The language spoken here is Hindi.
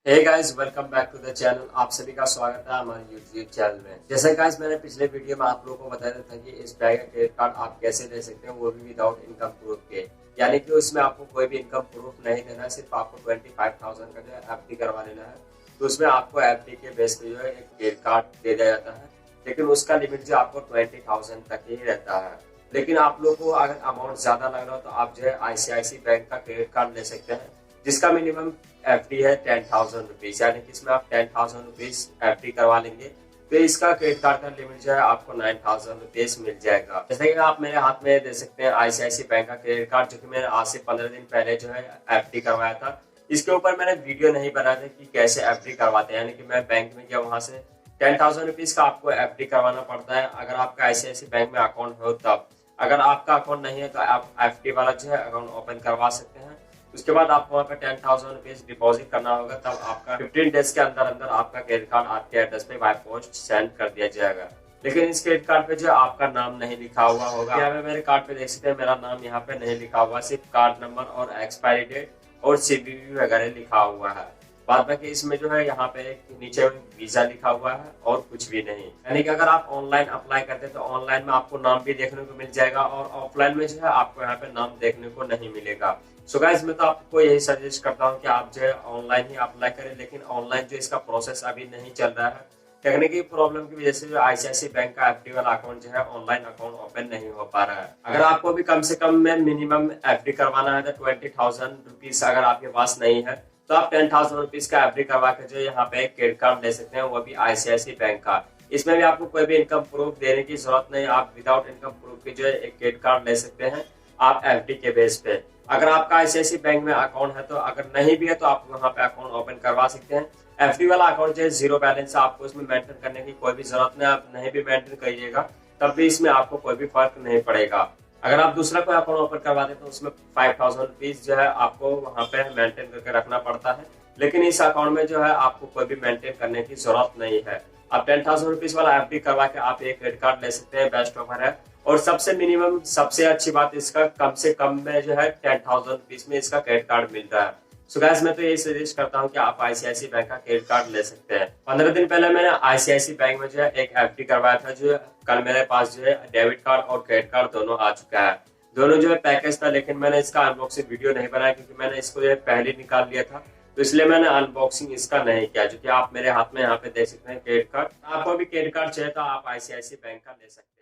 Hey guys, welcome back to the channel. आप सभी का स्वागत है हमारे यूट्यूब चैनल में। जैसे गाइस मैंने पिछले वीडियो में आप लोगों को बताया था कि इस बैंक का क्रेडिट कार्ड आप कैसे ले सकते हैं, वो भी विदाउट इनकम प्रूफ के। यानी कि उसमें आपको कोई भी इनकम प्रूफ नहीं देना है, सिर्फ आपको 25,000 का जो है एफडी करवा लेना है। तो उसमें आपको एफडी के बेस पे जो है एक क्रेडिट कार्ड दे दिया जाता है, लेकिन उसका लिमिट जो आपको 20,000 तक ही रहता है। लेकिन आप लोग को अगर अमाउंट ज्यादा लग रहा हो तो आप जो है आईसीआईसी बैंक का क्रेडिट कार्ड ले सकते हैं, जिसका मिनिमम एफडी है 10,000 रुपीज। यानी कि इसमें आप 10,000 रुपीज एफडी करवा लेंगे तो इसका क्रेडिट कार्ड का लिमिट जो है आपको 9,000 रुपीज मिल जाएगा। जैसे कि आप मेरे हाथ में दे सकते हैं आईसीआईसी बैंक का क्रेडिट कार्ड, जो कि मैंने आज से 15 दिन पहले जो है एफडी करवाया था। इसके ऊपर मैंने वीडियो नहीं बनाया था कि कैसे एफडी करवाते हैं। यानी कि मैं बैंक में गया, वहां से 10,000 रुपीज का आपको एफडी करवाना पड़ता है अगर आपका आईसीआईसी बैंक में अकाउंट हो तब। अगर आपका अकाउंट नहीं है तो आप एफडी वाला जो है अकाउंट ओपन करवा सकते हैं। उसके बाद आपको वहाँ पे 10,000 रुपीज डिपॉजिट करना होगा, तब आपका 15 डेज के अंदर अंदर आपका क्रेडिट कार्ड आपके एड्रेस पे बाय पोस्ट सेंड कर दिया जाएगा। लेकिन इस क्रेडिट कार्ड पे जो आपका नाम नहीं लिखा हुआ होगा। यहाँ पे मेरे कार्ड पे देख सकते हैं मेरा नाम यहाँ पे नहीं लिखा हुआ, सिर्फ कार्ड नंबर और एक्सपायरी डेट और सीवीवी वगैरह लिखा हुआ है। बाद बाकी इसमें जो है यहाँ पे नीचे वीजा लिखा हुआ है और कुछ भी नहीं। यानी कि अगर आप ऑनलाइन अप्लाई करते हैं तो ऑनलाइन में आपको नाम भी देखने को मिल जाएगा और ऑफलाइन में जो है आपको यहाँ पे नाम देखने को नहीं मिलेगा। सो गाइस, मैं तो आपको यही सजेस्ट करता हूँ कि आप जो है ऑनलाइन ही अप्लाई करें, लेकिन ऑनलाइन जो इसका प्रोसेस अभी नहीं चल रहा है। टेक्निकल प्रॉब्लम की वजह से जो आईसीआईसी बैंक का एफडी वाला अकाउंट जो है ऑनलाइन अकाउंट ओपन नहीं हो पा रहा है। अगर आपको भी कम से कम में मिनिमम एफडी करवाना है तो 20,000 रुपीज अगर आपके पास नहीं है तो आप 10,000 रुपीज का एफडी करवा के जो यहाँ पे एक क्रेडिट कार्ड ले सकते हैं, वो भी आईसीआईसी बैंक का। इसमें भी आपको कोई भी इनकम प्रूफ देने की जरूरत नहीं, आप विदाउट इनकम प्रूफ की जो है एक क्रेडिट कार्ड ले सकते हैं आप एफडी के बेस पे। अगर आपका आईसीआईसी बैंक में अकाउंट है तो, अगर नहीं भी है तो आप वहाँ पे अकाउंट ओपन करवा सकते हैं। एफडी वाला अकाउंट जो है जीरो बैलेंस है, आपको इसमें मेंटेन करने की कोई भी जरूरत नहीं। आप नहीं भी मेंटेन करिएगा तब भी इसमें आपको कोई भी फर्क नहीं पड़ेगा। अगर आप दूसरा कोई अकाउंट ओपन करवाते तो उसमें 5,000 रुपीज जो है आपको वहाँ पे मेंटेन करके रखना पड़ता है, लेकिन इस अकाउंट में जो है आपको कोई भी मेंटेन करने की जरूरत नहीं है। आप 10,000 रुपीज वाला एफडी करवा के आप एक क्रेडिट कार्ड ले सकते हैं, बेस्ट ऑफर है। और सबसे मिनिमम सबसे अच्छी बात इसका कम से कम में जो है 10,000 रुपीज में इसका क्रेडिट कार्ड मिल रहा है। सो गाइस, मैं तो यही सजेस्ट करता हूँ कि आप आईसीआईसी बैंक का क्रेडिट कार्ड ले सकते हैं। 15 दिन पहले मैंने आईसीआईसी बैंक में जो है एक एफडी करवाया था, जो कल मेरे पास जो है डेबिट कार्ड और क्रेडिट कार्ड दोनों आ चुका है। दोनों जो है पैकेज था, लेकिन मैंने इसका अनबॉक्सिंग वीडियो नहीं बनाया क्योंकि मैंने इसको जो है पहले निकाल लिया था, तो इसलिए मैंने अनबॉक्सिंग इसका नहीं किया। जो कि आप मेरे हाथ में यहाँ पे देख सकते हैं क्रेडिट कार्ड। आपको भी क्रेडिट कार्ड चाहिए तो आप आईसीआईसी बैंक का ले सकते हैं।